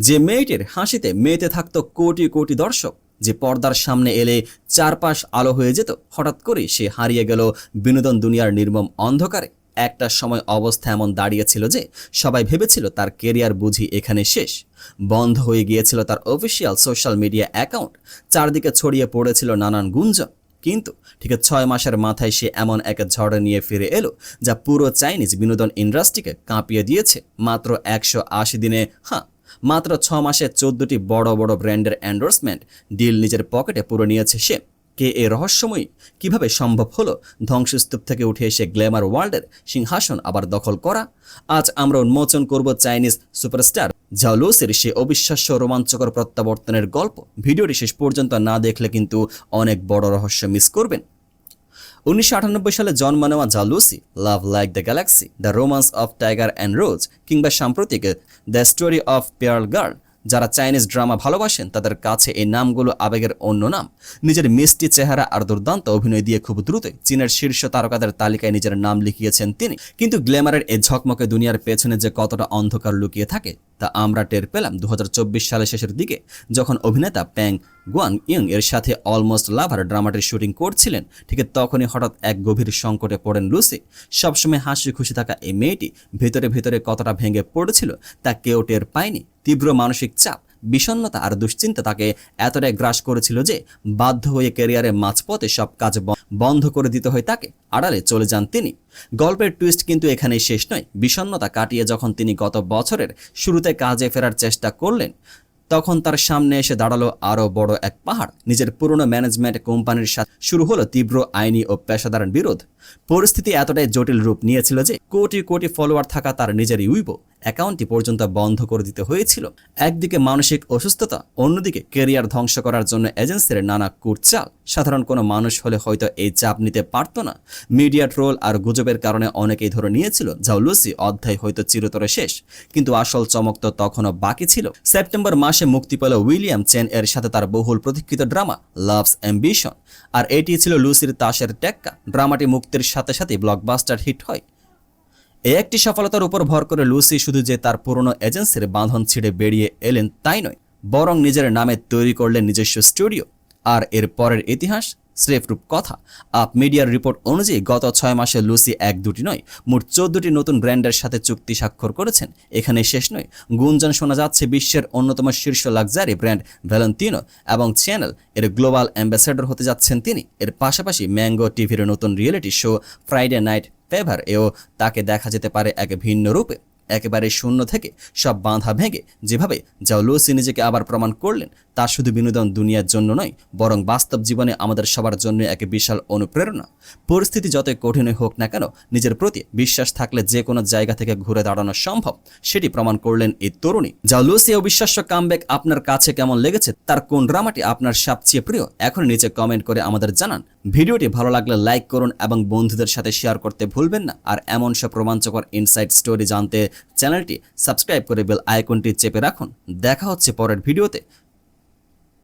যে মেয়েটির হাসিতে মেতে থাকতো কোটি কোটি দর্শক, যে পর্দার সামনে এলে চারপাশ আলো হয়ে যেত, হঠাৎ করে সে হারিয়ে গেল বিনোদন দুনিয়ার নির্মম অন্ধকারে। একটা সময় অবস্থা এমন দাঁড়িয়েছিল যে সবাই ভেবেছিল তার কেরিয়ার বুঝি এখানে শেষ। বন্ধ হয়ে গিয়েছিল তার অফিসিয়াল সোশ্যাল মিডিয়া অ্যাকাউন্ট, চারদিকে ছড়িয়ে পড়েছিল নানান গুঞ্জন। কিন্তু ঠিক 6 মাসের মাথায় সে এমন এক ঝড় নিয়ে ফিরে এলো যা পুরো চাইনিজ বিনোদন ইন্ডাস্ট্রিকে কাঁপিয়ে দিয়েছে। মাত্র 180 দিনে, মাত্র 6 মাসে 14টি বড় বড় ব্র্যান্ডের এন্ডোর্সমেন্ট ডিল নিজের পকেটে পুরো নিয়েছে সে। কে এ রহস্যময়ী? কিভাবে সম্ভব হলো ধ্বংসস্তূপ থেকে উঠে এসে গ্ল্যামার ওয়ার্ল্ডের সিংহাসন আবার দখল করা? আজ আমরা উন্মোচন করব চাইনিজ সুপারস্টার ঝাও লুসির সে অবিশ্বাস্য রোমাঞ্চকর প্রত্যাবর্তনের গল্প। ভিডিওটি শেষ পর্যন্ত না দেখলে কিন্তু অনেক বড় রহস্য মিস করবেন। 1998 সালে জন্ম নেওয়া Zhao Lusi, love like the galaxy, the romance of tiger and rose কিংবা সাম্প্রতিক the story of pearl girl, যারা চাইনিজ ড্রামা ভালোবাসেন তাদের কাছে এই নামগুলো আবেগের অন্য নাম। নিজের মিষ্টি চেহারা আর দুর্দান্ত অভিনয় দিয়ে খুব দ্রুতই চীনের শীর্ষ তারকাদের তালিকায় নিজের নাম লিখিয়েছেন তিনি। কিন্তু গ্ল্যামারের এই ঝকমকে দুনিয়ার পেছনে যে কতটা অন্ধকার লুকিয়ে থাকে তা আমরা টের পেলাম 2024 সালের শেষের দিকে, যখন অভিনেতা প্যাং গুয়াং ইং এর সাথে অলমোস্ট লাভার ড্রামাটির শুটিং করছিলেন। ঠিক তখনই হঠাৎ এক গভীর সংকটে পড়েন লুসি। সবসময় হাসি খুশি থাকা এই মেয়েটি ভেতরে ভেতরে কতটা ভেঙে পড়েছিল তা কেউ টের পায়নি। তীব্র মানসিক চাপ, বিষণ্ণতা আর দুশ্চিন্তা তাকে এতটাই গ্রাস করেছিল যে বাধ্য হয়ে ক্যারিয়ারের মাঝপথে সব কাজ বন্ধ করে দিতে হয় তাকে। আড়ালে চলে যান তিনি। গল্পের টুইস্ট কিন্তু এখানেই শেষ নয়। বিষণ্ণতা কাটিয়ে যখন তিনি গত বছরের শুরুতে কাজে ফেরার চেষ্টা করলেন, তখন তার সামনে এসে দাঁড়ালো আরও বড় এক পাহাড়। নিজের পুরনো ম্যানেজমেন্ট কোম্পানির সাথে শুরু হলো তীব্র আইনি ও পেশাদার বিরোধ। পরিস্থিতি এতটাই জটিল রূপ নিয়েছিল যে কোটি কোটি ফলোয়ার থাকা তার নিজের ইউইবো অ্যাকাউন্টটি পর্যন্ত বন্ধ করে দিতে হয়েছিল। একদিকে মানসিক অসুস্থতা, অন্যদিকে ক্যারিয়ার ধ্বংস করার জন্য এজেন্সির নানা কুটচাল। সাধারণ কোনো মানুষ হলে হয়তো এই চাপ নিতে পারত না। মিডিয়া ট্রোল আর গুজবের কারণে অনেকেই ধরে নিয়েছিল ঝাও লুসি অধ্যায় হয়তো চিরতরে শেষ। কিন্তু আসল চমক তো তখনও বাকি ছিল। সেপ্টেম্বর মাসে মুক্তি পেল উইলিয়াম চেন এর সাথে তার বহুল প্রতীক্ষিত ড্রামা লাভস অ্যাম্বিশন। আর এটি ছিল লুসির তাসের টেক্কা। ড্রামাটি মুক্তির সাথে সাথে ব্লকবাস্টার হিট হয়। এই একটি সফলতার উপর ভর করে লুসি শুধু যে তার পুরনো এজেন্সির বাঁধন ছিঁড়ে বেরিয়ে এলেন তাই নয়, বরং নিজের নামে তৈরি করলেন নিজস্ব স্টুডিও। আর এর পরের ইতিহাস স্রেফ রূপকথা। আপ মিডিয়ার রিপোর্ট অনুযায়ী গত 6 মাসে লুসি 1-2টি নয়, মোট 14টি নতুন ব্র্যান্ডের সাথে চুক্তি স্বাক্ষর করেছেন। এখানে শেষ নয়, গুঞ্জন শোনা যাচ্ছে বিশ্বের অন্যতম শীর্ষ লাক্সারি ব্র্যান্ড ভ্যালেন্টিনো এবং চ্যানেল এর গ্লোবাল অ্যাম্বাসেডর হতে যাচ্ছেন তিনি। এর পাশাপাশি ম্যাঙ্গো টিভির নতুন reality show Friday night fever এও তাকে দেখা যেতে পারে এক ভিন্ন রূপে। একেবারে শূন্য থেকে সব বাঁধা ভেঙে যেভাবে ঝাও লুসি নিজেকে আবার প্রমাণ করলেন, তা শুধু বিনোদন দুনিয়ার জন্য নয়, বরং বাস্তব জীবনে আমাদের সবার জন্য এক বিশাল অনুপ্রেরণা। পরিস্থিতি যতই কঠিনই হোক না কেন, নিজের প্রতি বিশ্বাস থাকলে যে কোনো জায়গা থেকে ঘুরে দাঁড়ানো সম্ভব, সেটি প্রমাণ করলেন এই তরুণী। ঝাও লুসি অবিশ্বাস্য কামব্যাক আপনার কাছে কেমন লেগেছে? তার কোন ড্রামাটি আপনার সবচেয়ে প্রিয়? এখন নিচে কমেন্ট করে আমাদের জানান। ভিডিওটি ভালো লাগলে লাইক করুন এবং বন্ধুদের সাথে শেয়ার করতে ভুলবেন না। আর এমন সব রোমাঞ্চকর ইনসাইড স্টোরি জানতে চ্যানেলটি সাবস্ক্রাইব করে বেল আইকনটি চেপে রাখুন। দেখা হচ্ছে পরের ভিডিওতে।